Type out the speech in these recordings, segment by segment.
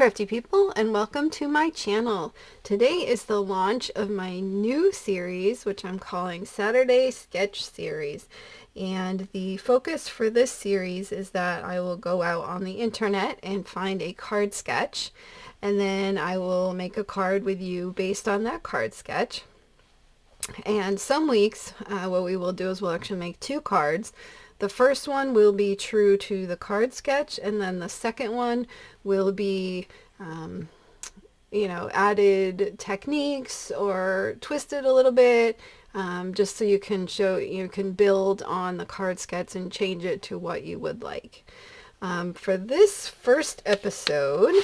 crafty people, and welcome to my channel. Today is the launch of my new series, which I'm calling Saturday Sketch Series. And the focus for this series is that I will go out on the internet and find a card sketch, and then I will make a card with you based on that card sketch. And some weeks what we will do is we'll actually make two cards. The first one will be true to the card sketch, and then the second one will be added techniques or twisted a little bit, just so you can build on the card sketch and change it to what you would like. For this first episode,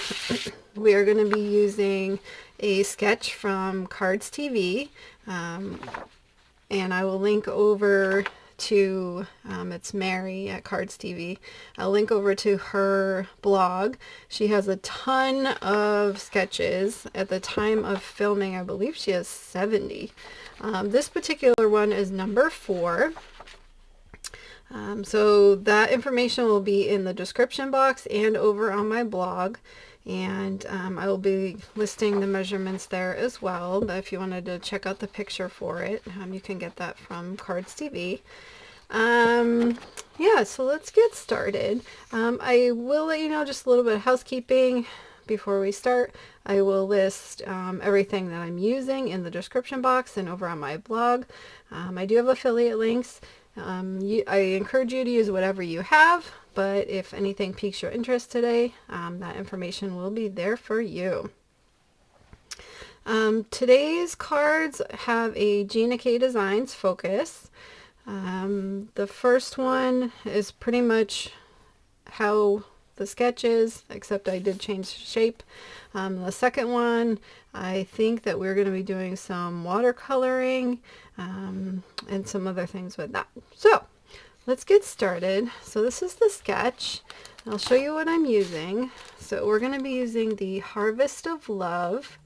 we are going to be using a sketch from Cardz TV, and I will link over to, it's Mary at Cardz TV. I'll link over to her blog. She has a ton of sketches. At the time of filming, I believe she has 70. This particular one is number 4. So that information will be in the description box and over on my blog. And I will be listing the measurements there as well. But if you wanted to check out the picture for it, you can get that from Cardz TV. Yeah, so let's get started. I will let you know just a little bit of housekeeping before we start. I will list everything that I'm using in the description box and over on my blog. I do have affiliate links. I encourage you to use whatever you have, but if anything piques your interest today, that information will be there for you. Today's cards have a Gina K Designs focus. The first one is pretty much how the sketch is, except I did change shape. The second one, I think that we're going to be doing some watercoloring and some other things with that. So let's get started. So this is the sketch. I'll show you what I'm using. So we're going to be using the Harvest of Love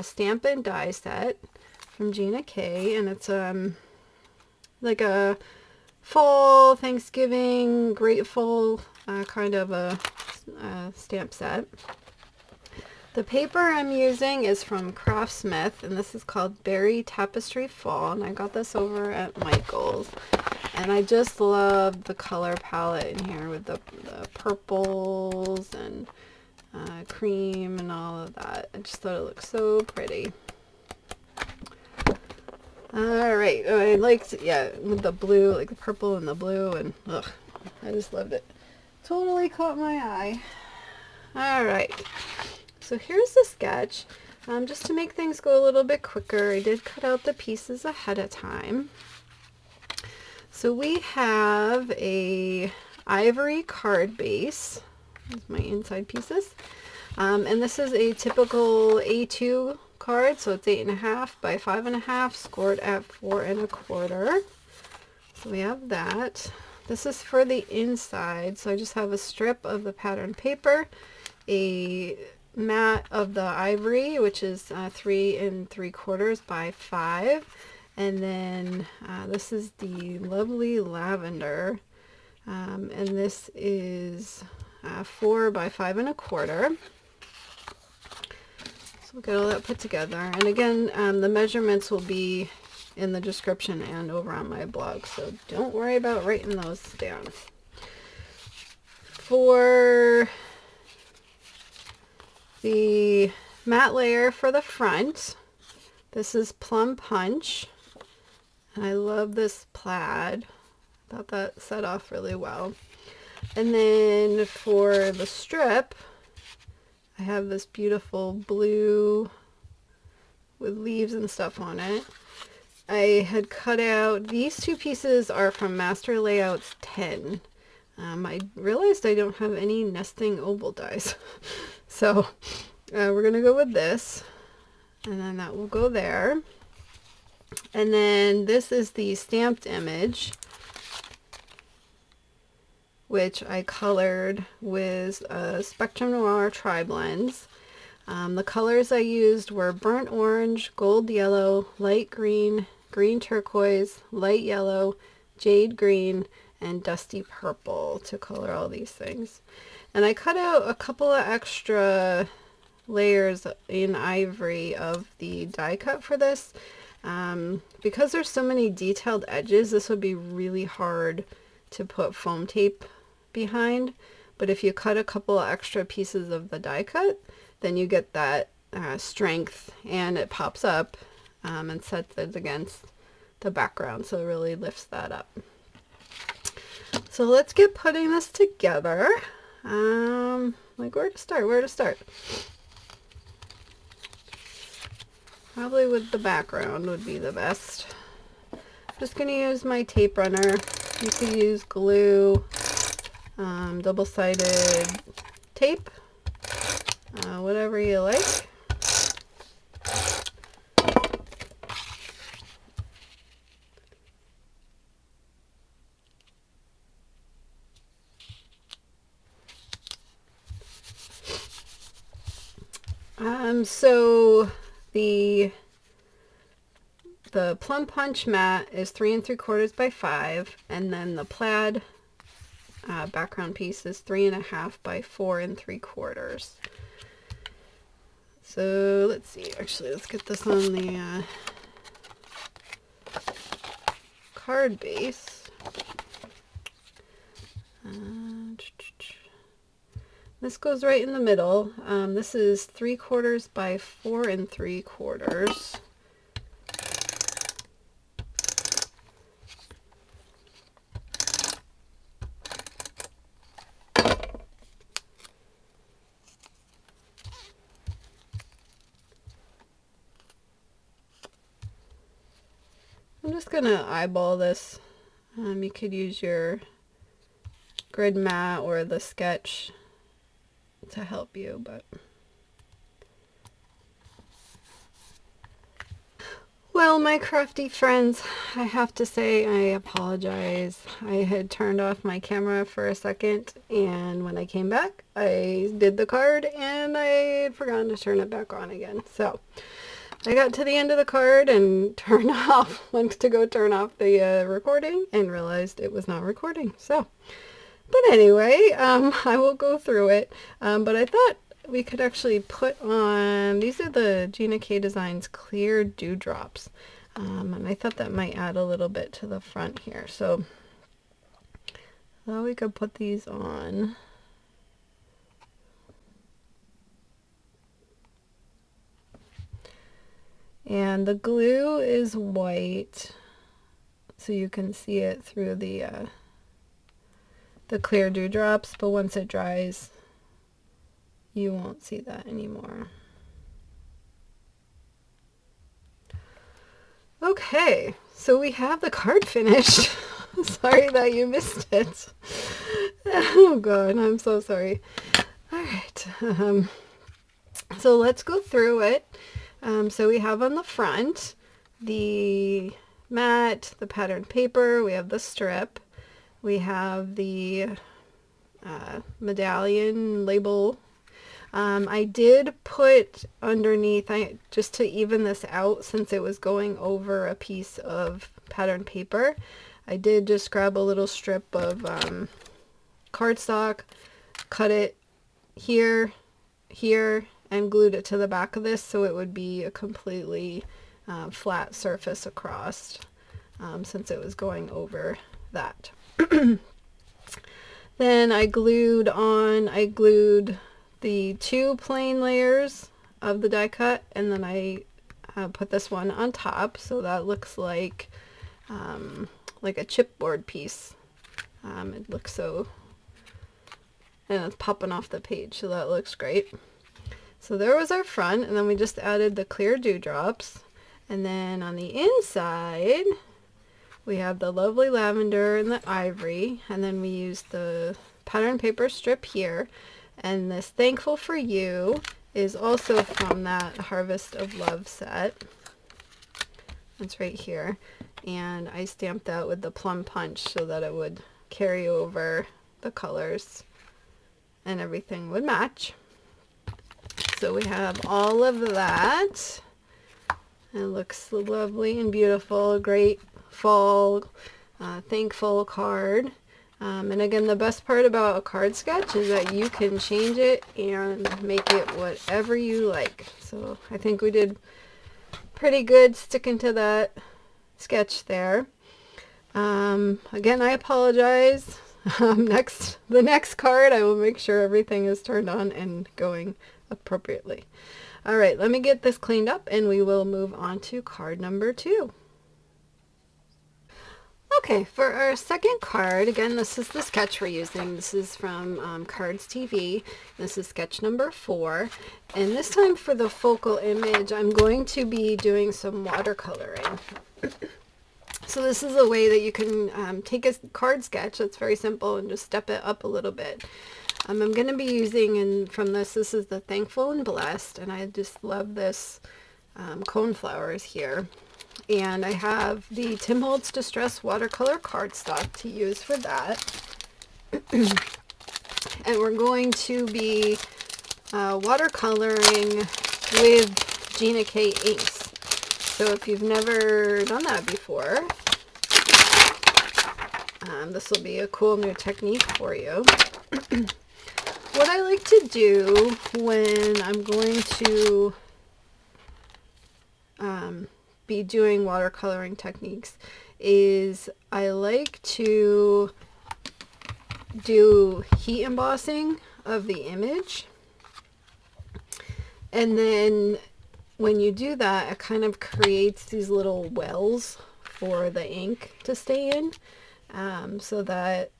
stamp and die set from Gina K, and it's like a fall, Thanksgiving, grateful kind of a stamp set. The paper I'm using is from Craftsmith, and this is called Berry Tapestry Fall, and I got this over at Michael's. And I just love the color palette in here with the purples and cream and all of that. I just thought it looked so pretty. Alright, I liked, with the blue, like the purple and the blue, and I just loved it. Totally caught my eye. Alright, so here's the sketch. Just to make things go a little bit quicker, I did cut out the pieces ahead of time. So we have a ivory card base. These my inside pieces. And this is a typical A2 card, so it's 8.5 by 5.5, scored at 4 1/4. So we have that. This is for the inside, so I just have a strip of the pattern paper, a mat of the ivory, which is 3 3/4 by 5, and then this is the lovely lavender, and this is 4 by 5 1/4. So we'll get all that put together, and again, the measurements will be in the description and over on my blog, so don't worry about writing those down. For the matte layer for the front, this is Plum Punch, and I love this plaid. I thought that set off really well. And then for the strip, I have this beautiful blue with leaves and stuff on it. I had cut out, these two pieces are from Master Layouts 10. I realized I don't have any nesting oval dies. So we're going to go with this, and then that will go there. And then this is the stamped image, which I colored with a Spectrum Noir Tri-Blends. The colors I used were burnt orange, gold yellow, light green, green turquoise, light yellow, jade green, and dusty purple to color all these things. And I cut out a couple of extra layers in ivory of the die cut for this. Because there's so many detailed edges, this would be really hard to put foam tape behind. But if you cut a couple of extra pieces of the die cut, then you get that strength, and it pops up and sets it against the background, so it really lifts that up. So let's get putting this together. Like where to start? Probably with the background would be the best. I'm just going to use my tape runner. You could use glue, double-sided tape, whatever you like. So the plum punch mat is 3 3/4 by 5, and then the plaid background piece is 3 1/2 by 4 3/4. So let's see, actually let's get this on the card base. This goes right in the middle. This is 3/4 by 4 3/4. I'm just gonna eyeball this. You could use your grid mat or the sketch to help you, but well, my crafty friends, I have to say I apologize. I had turned off my camera for a second, and when I came back I did the card and I had forgotten to turn it back on again. So I got to the end of the card and went to go turn off the recording and realized it was not recording. So but anyway, I will go through it. But I thought we could actually put on, these are the Gina K Designs clear dewdrops. And I thought that might add a little bit to the front here. So we could put these on. And the glue is white, so you can see it through the clear dewdrops, but once it dries, you won't see that anymore. Okay, so we have the card finished. Sorry that you missed it. Oh God, I'm so sorry. All right, so let's go through it. So we have on the front the mat, the patterned paper, we have the strip, we have the medallion label. I did put underneath, just to even this out, since it was going over a piece of patterned paper, I did just grab a little strip of cardstock, cut it here, and glued it to the back of this so it would be a completely flat surface across, since it was going over that. Then I glued the 2 plain layers of the die cut, and then I put this one on top, so that looks like a chipboard piece. It looks so, and it's popping off the page, so that looks great. So there was our front, and then we just added the clear dewdrops, and then on the inside we have the lovely lavender and the ivory, and then we used the pattern paper strip here, and this Thankful for You is also from that Harvest of Love set. It's right here, and I stamped that with the plum punch so that it would carry over the colors and everything would match. So we have all of that. It looks lovely and beautiful. Great fall thankful card. And again, the best part about a card sketch is that you can change it and make it whatever you like. So I think we did pretty good sticking to that sketch there. Again, I apologize. The next card, I will make sure everything is turned on and going appropriately. All right, let me get this cleaned up and we will move on to card number 2. Okay, for our second card, again, this is the sketch we're using. This is from Cardz TV. This is sketch number 4. And this time for the focal image, I'm going to be doing some watercoloring. So this is a way that you can take a card sketch that's very simple and just step it up a little bit. I'm going to be using, this is the Thankful and Blessed, and I just love this cone flowers here. And I have the Tim Holtz Distress watercolor cardstock to use for that. And we're going to be watercoloring with Gina K inks. So if you've never done that before, this will be a cool new technique for you. What I like to do when I'm going to be doing watercoloring techniques is I like to do heat embossing of the image, and then when you do that, it kind of creates these little wells for the ink to stay in, so that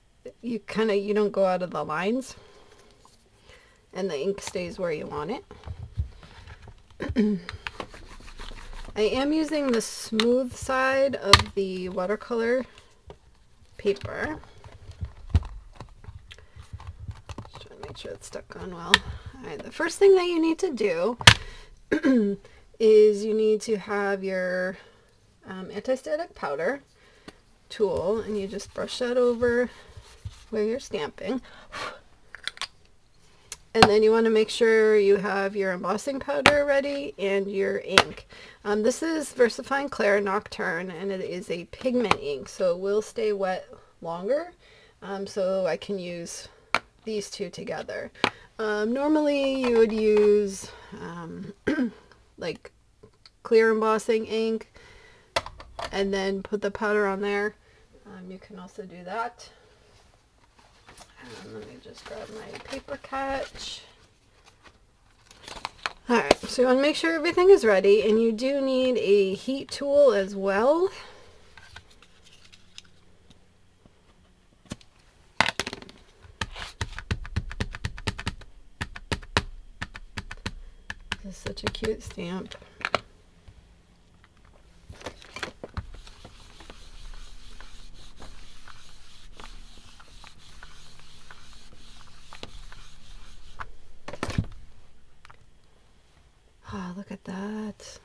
you don't go out of the lines and the ink stays where you want it. I am using the smooth side of the watercolor paper. Just trying to make sure it's stuck on well. Alright, the first thing that you need to do is you need to have your anti-static powder tool, and you just brush that over where you're stamping. And then you want to make sure you have your embossing powder ready and your ink. This is VersaFine Clair Nocturne, and it is a pigment ink, so it will stay wet longer. So I can use these two together. Normally you would use like clear embossing ink and then put the powder on there. You can also do that. Let me just grab my paper catch. Alright, so you want to make sure everything is ready, and you do need a heat tool as well. This is such a cute stamp. Oh, look at that.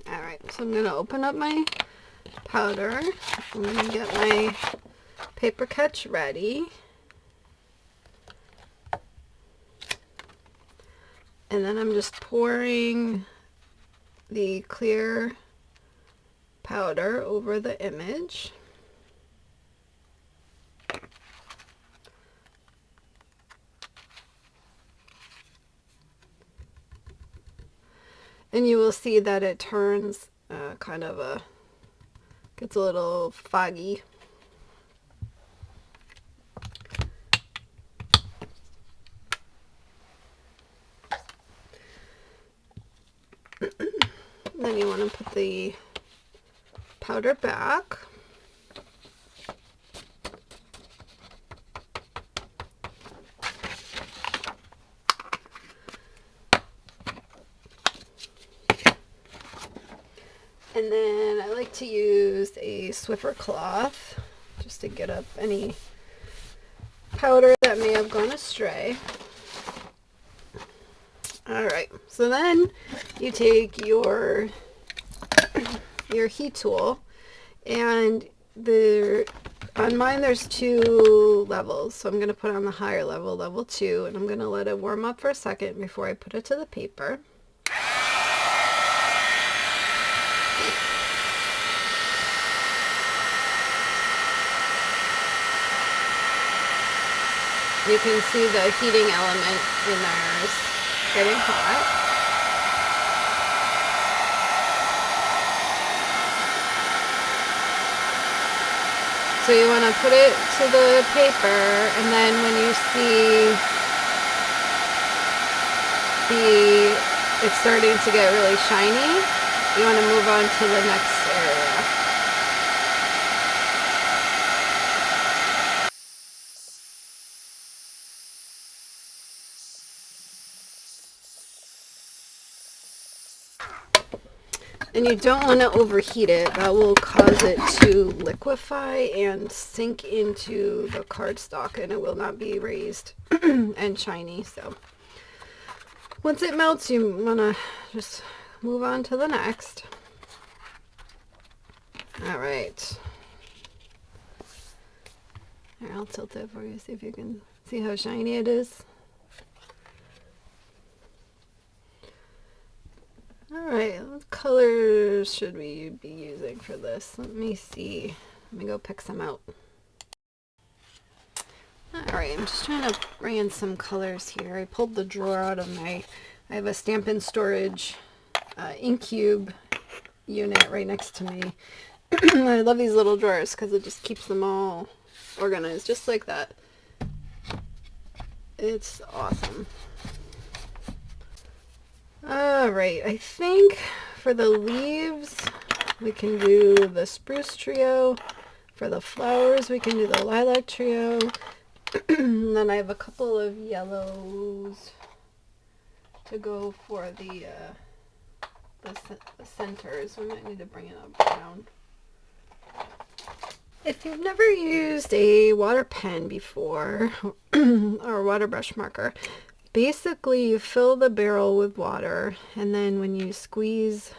Alright, so I'm going to open up my powder. I'm going to get my paper catch ready. And then I'm just pouring the clear powder over the image. And you will see that it turns gets a little foggy. Then you want to put the powder back. And then I like to use a Swiffer cloth just to get up any powder that may have gone astray. Alright, so then you take your heat tool And on mine there's 2 levels, so I'm going to put on the higher level, level 2, and I'm going to let it warm up for a second before I put it to the paper. You can see the heating element in there is getting hot. So you want to put it to the paper, and then when you see it's starting to get really shiny, you want to move on to the next area. And you don't want to overheat it. That will cause it to liquefy and sink into the cardstock, and it will not be raised and shiny. So once it melts, you want to just move on to the next. All right. Here, I'll tilt it for you, see if you can see how shiny it is. Alright, what colors should we be using for this? Let me see. Let me go pick some out. Alright, I'm just trying to bring in some colors here. I pulled the drawer out of I have a Stampin' Storage ink cube unit right next to me. I love these little drawers because it just keeps them all organized, just like that. It's awesome. Alright, I think for the leaves we can do the spruce trio. For the flowers we can do the lilac trio. And then I have a couple of yellows to go for the centers. We might need to bring it up down. If you've never used a water pen before, or a water brush marker, basically you fill the barrel with water, and then when you squeeze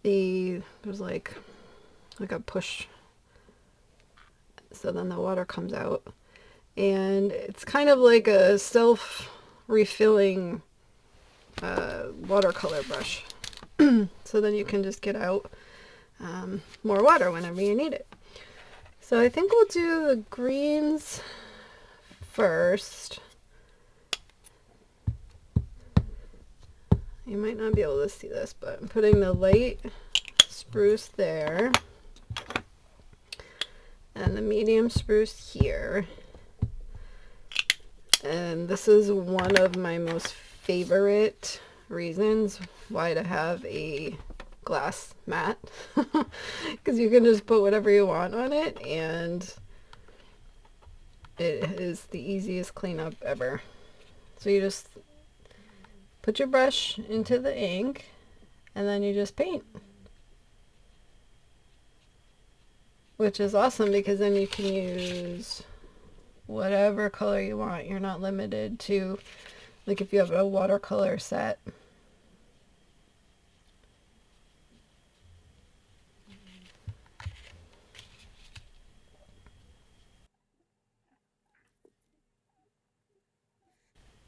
there's like a push, so then the water comes out, and it's kind of like a self-refilling watercolor brush. So then you can just get out more water whenever you need it. So I think we'll do the greens first. You might not be able to see this, but I'm putting the light spruce there and the medium spruce here. And this is one of my most favorite reasons why to have a glass mat, because you can just put whatever you want on it, and it is the easiest cleanup ever. So you just put your brush into the ink, and then you just paint, which is awesome because then you can use whatever color you want. You're not limited to, like, if you have a watercolor set.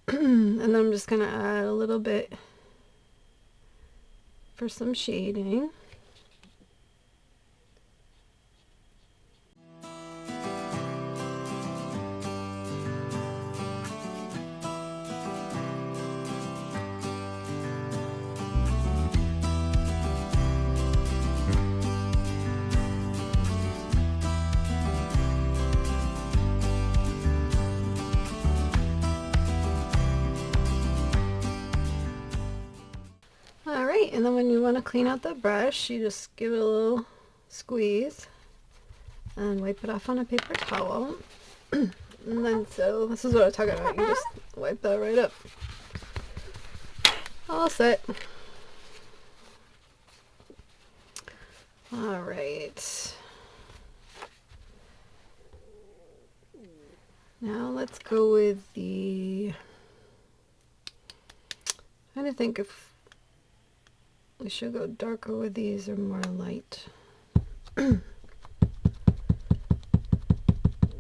And then I'm just going to add a little bit for some shading. Alright, and then when you want to clean out the brush, you just give it a little squeeze and wipe it off on a paper towel. And then, so this is what I'm talking about. You just wipe that right up. All set. Alright. Now let's go with I'm trying to think if we should go darker with these or more light.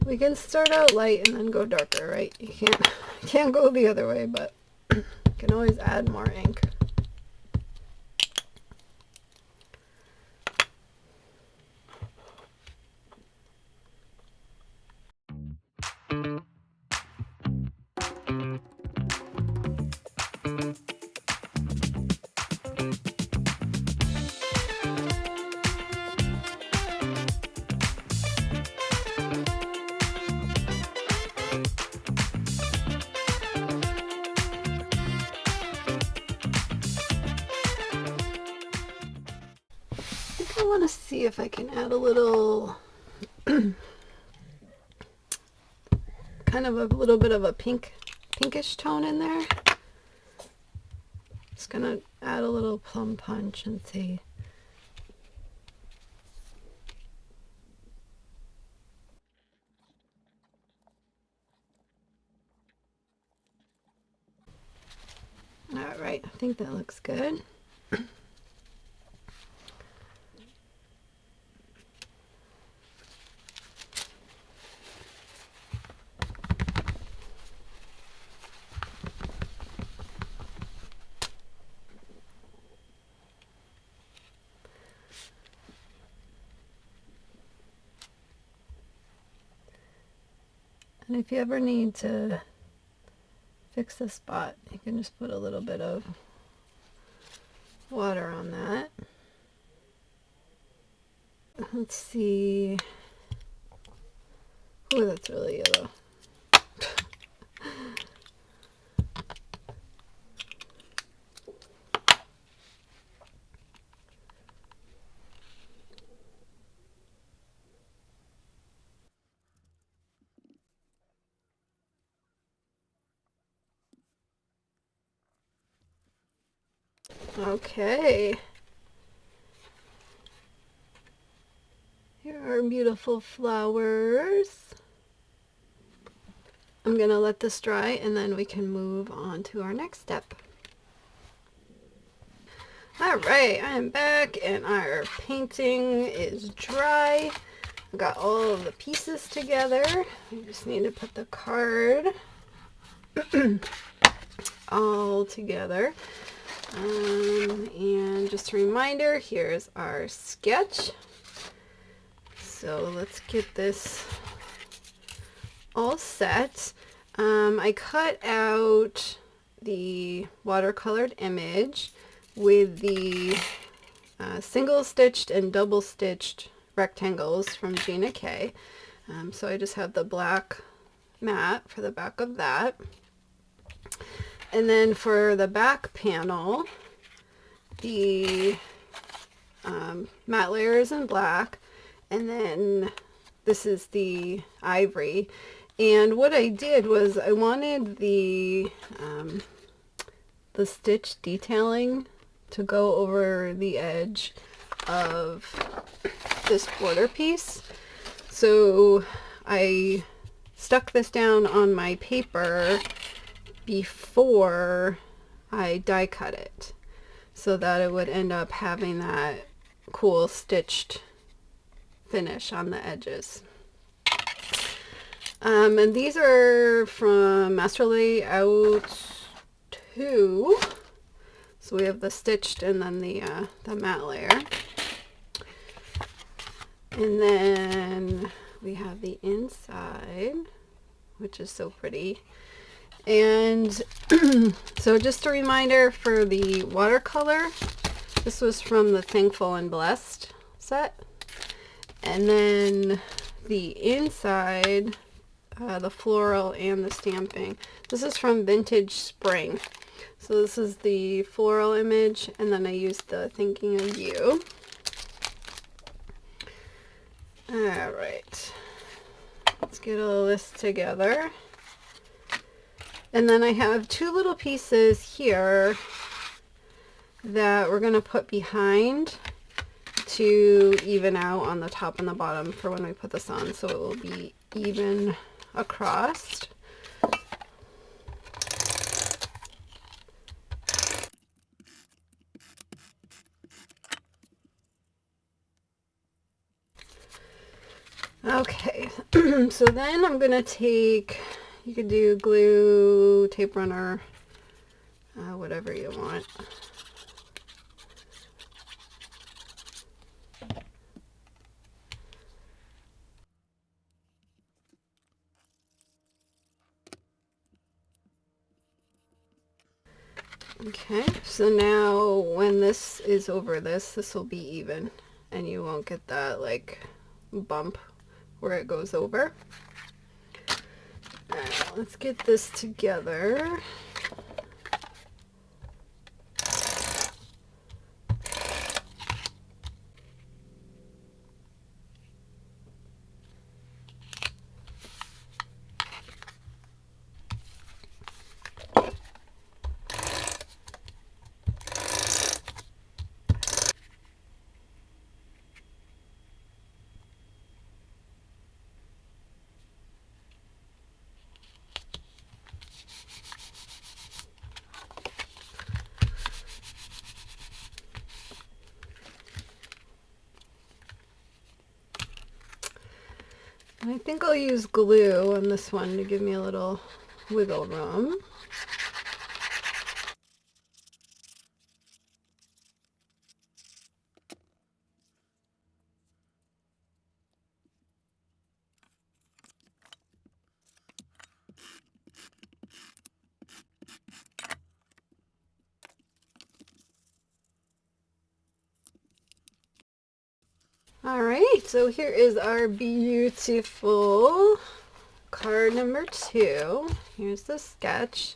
We can start out light and then go darker, right? You can't go the other way, but you can always add more ink. I want to see if I can add a little, kind of a little bit of a pinkish tone in there. Just gonna add a little plum punch and see. All right, I think that looks good. And if you ever need to fix the spot, you can just put a little bit of water on that. Let's see. Oh, that's really yellow. Okay. Here are beautiful flowers. I'm gonna let this dry and then we can move on to our next step. Alright, I'm back and our painting is dry. I've got all of the pieces together. I just need to put the card all together. And just a reminder, here's our sketch. So let's get this all set. I cut out the watercolored image with the single stitched and double stitched rectangles from Gina K. So I just have the black mat for the back of that. And then for the back panel, the matte layer is in black, and then this is the ivory. And what I did was I wanted the stitch detailing to go over the edge of this border piece. So I stuck this down on my paper before I die cut it, so that it would end up having that cool stitched finish on the edges. And these are from Master Layout 2. So we have the stitched and then the matte layer. And then we have the inside, which is so pretty. And so just a reminder for the watercolor, this was from the Thankful and Blessed set. And then the inside, the floral and the stamping, this is from Vintage Spring. So this is the floral image, and then I used the Thinking of You. Alright, let's get all this together. And then I have two little pieces here that we're going to put behind to even out on the top and the bottom for when we put this on, so it will be even across. Okay, so then I'm gonna take, you could do glue, tape runner, whatever you want. Okay, so now when this is over this will be even, and you won't get that like bump where it goes over. Alright, let's get this together. And I think I'll use glue on this one to give me a little wiggle room. Alright, so here is our beautiful card number 2. Here's the sketch.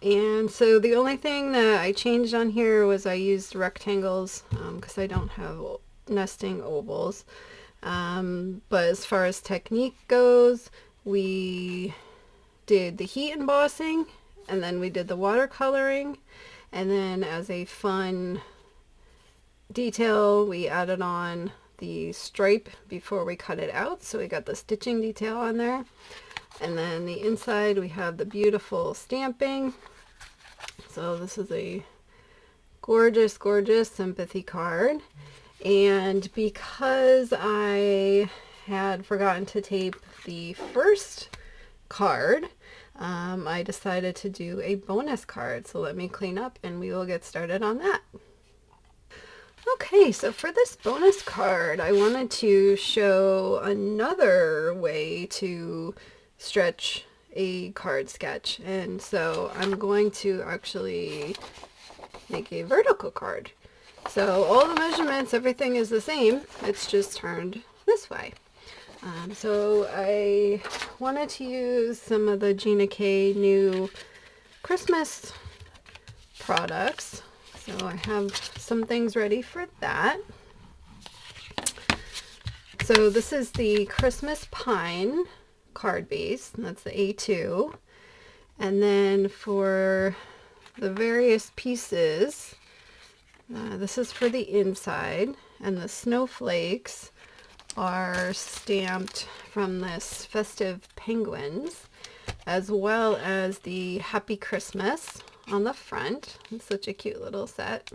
And so the only thing that I changed on here was I used rectangles because I don't have nesting ovals. But as far as technique goes, we did the heat embossing, and then we did the watercoloring, and then as a fun detail we added on the stripe before we cut it out, so we got the stitching detail on there. And then the inside we have the beautiful stamping. So this is a gorgeous, gorgeous sympathy card. And because I had forgotten to tape the first card, I decided to do a bonus card. So let me clean up and we will get started on that. Okay, so for this bonus card, I wanted to show another way to stretch a card sketch. And so I'm going to actually make a vertical card. So all the measurements, everything is the same. It's just turned this way. So I wanted to use some of the Gina K new Christmas products. So I have some things ready for that. So this is the Christmas Pine card base, and that's the A2. And then for the various pieces, this is for the inside, and the snowflakes are stamped from this festive penguins, as well as the Happy Christmas on the front. It's such a cute little set.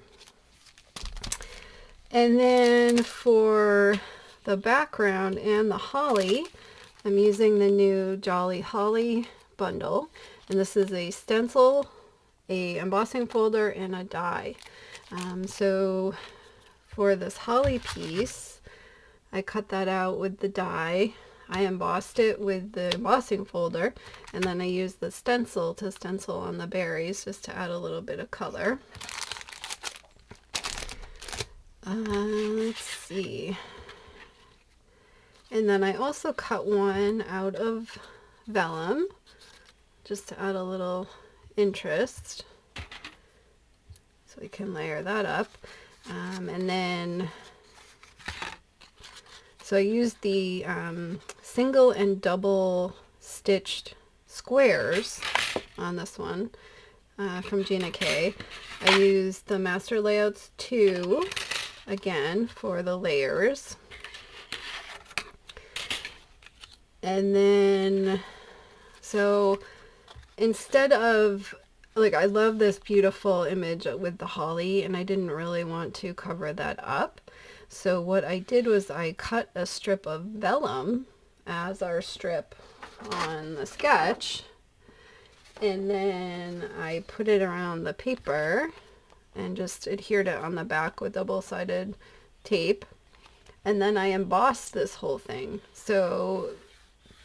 And then for the background and the holly, I'm using the new Jolly Holly bundle, and this is a stencil, a embossing folder, and a die. So for this holly piece, I cut that out with the die. I embossed it with the embossing folder, and then I used the stencil to stencil on the berries just to add a little bit of color. Let's see. And then I also cut one out of vellum just to add a little interest. So we can layer that up. And then, so I used the single and double stitched squares on this one from Gina K. I used the Master Layouts 2 again for the layers. And then, so instead of, like, I love this beautiful image with the holly, and I didn't really want to cover that up. So what I did was I cut a strip of vellum as our strip on the sketch, and then I put it around the paper and just adhered it on the back with double-sided tape, and then I embossed this whole thing. So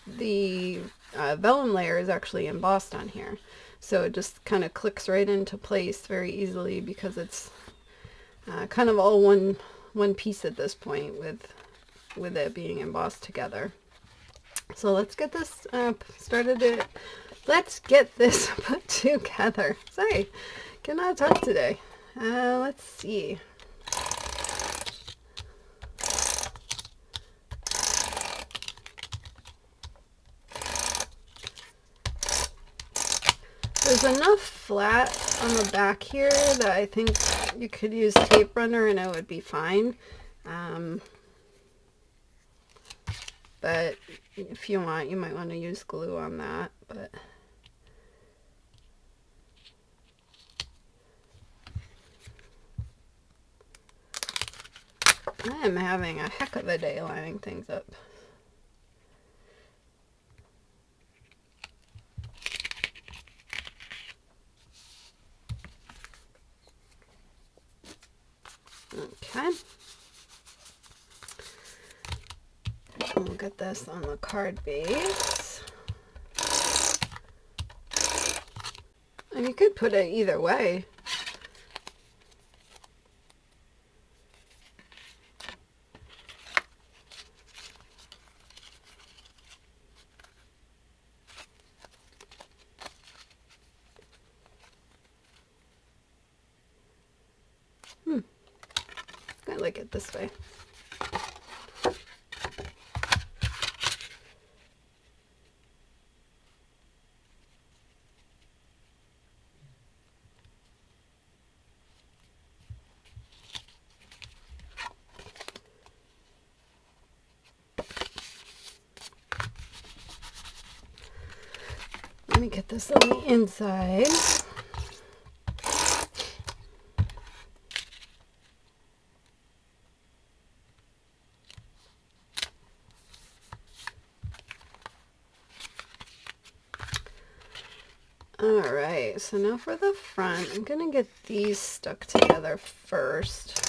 the vellum layer is actually embossed on here, so it just kind of clicks right into place very easily because it's kind of all one piece at this point with it being embossed together. So let's get this started. Let's get this put together. Sorry, cannot talk today. Let's see. There's enough flat on the back here that I think you could use tape runner and it would be fine. But if you want, you might want to use glue on that. But I am having a heck of a day lining things up. Okay. And we'll get this on the card base. And you could put it either way. I like it this way. Let me get this on the inside. Alright, so now for the front, I'm going to get these stuck together first.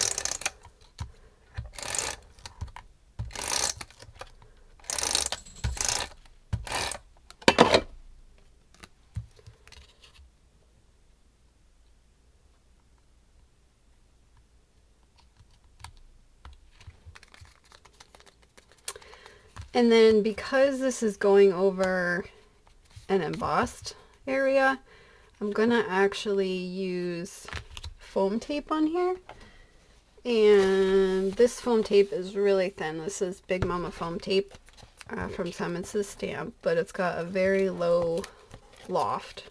And then because this is going over an embossed area, I'm gonna actually use foam tape on here. And this foam tape is really thin. This is Big Mama foam tape from Simon's Stamp, but it's got a very low loft.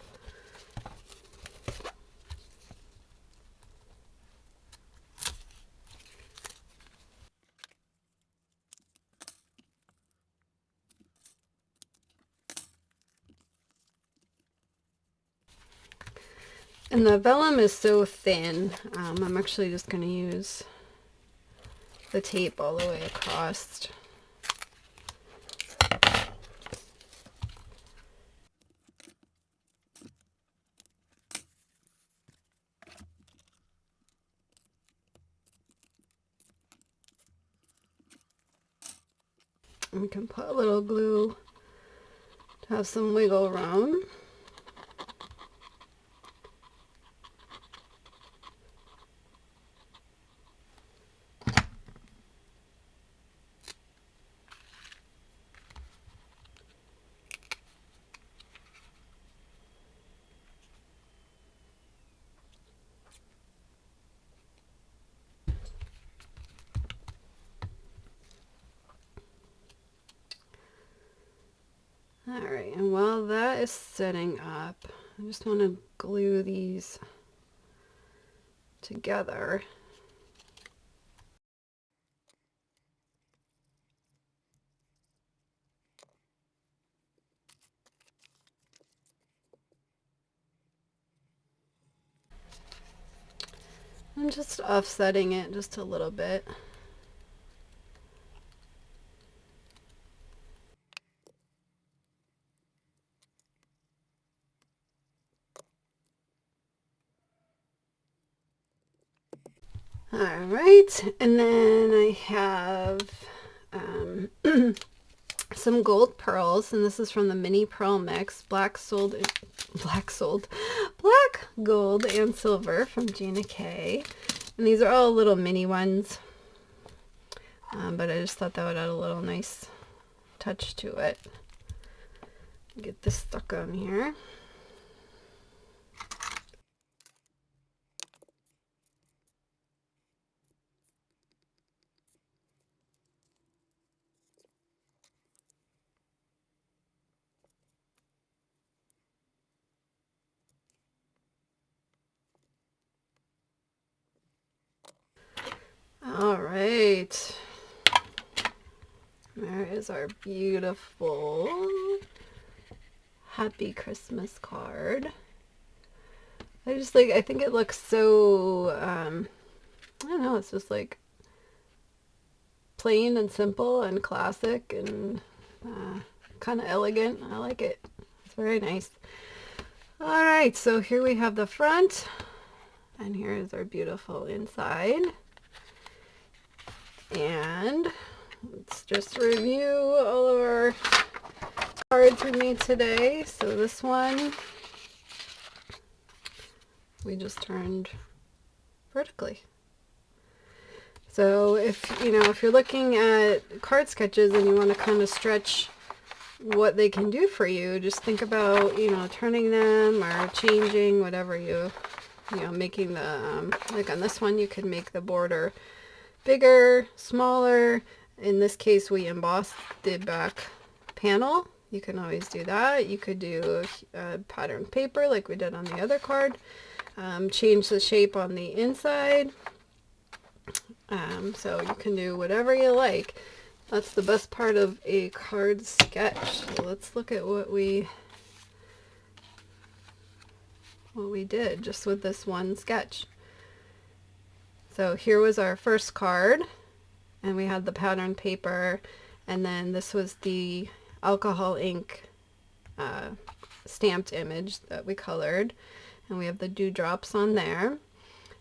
And the vellum is so thin, I'm actually just going to use the tape all the way across. We can put a little glue to have some wiggle room. Alright, and while that is setting up, I just want to glue these together. I'm just offsetting it just a little bit. All right, and then I have some gold pearls, and this is from the mini pearl mix, black gold and silver from Gina K. And these are all little mini ones, but I just thought that would add a little nice touch to it. Get this stuck on here. All right, there is our beautiful Happy Christmas card. I think it looks so, I don't know, it's just like plain and simple and classic and kind of elegant. I like it. It's very nice. All right, so here we have the front, and here is our beautiful inside. And let's just review all of our cards we made today. So this one we just turned vertically. So if you're looking at card sketches and you want to kind of stretch what they can do for you, just think about turning them or changing whatever making the like on this one you could make the border bigger, smaller. In this case we embossed the back panel. You can always do that. You could do a patterned paper like we did on the other card. Change the shape on the inside. So you can do whatever you like. That's the best part of a card sketch. So let's look at what we did just with this one sketch. So here was our first card, and we had the pattern paper, and then this was the alcohol ink stamped image that we colored, and we have the dewdrops on there.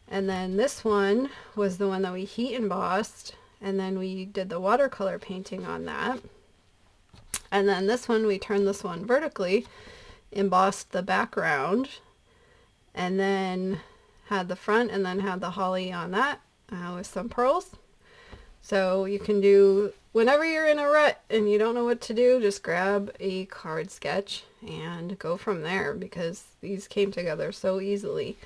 And then this one was the one that we heat embossed, and then we did the watercolor painting on that. And then this one, we turned this one vertically, embossed the background, and then had the front, and then had the holly on that with some pearls. So you can do, whenever you're in a rut and you don't know what to do, just grab a card sketch and go from there, because these came together so easily.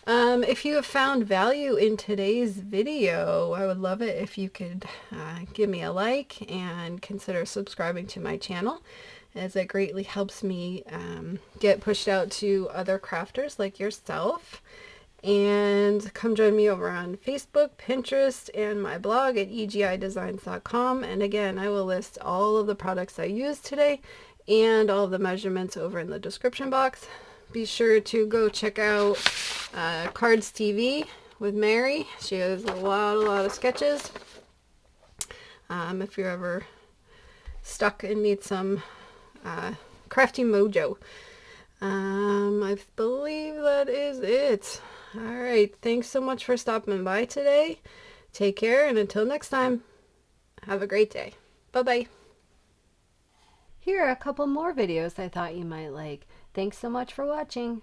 If you have found value in today's video, I would love it if you could give me a like and consider subscribing to my channel, as it greatly helps me get pushed out to other crafters like yourself. And come join me over on Facebook, Pinterest, and my blog at egidesigns.com. And again, I will list all of the products I used today and all of the measurements over in the description box. Be sure to go check out Cardz TV with Mary. She has a lot of sketches. If you're ever stuck and need some crafty mojo. I believe that is it. All right, thanks so much for stopping by today. Take care, and until next time, have a great day. Bye-bye. Here are a couple more videos I thought you might like. Thanks so much for watching.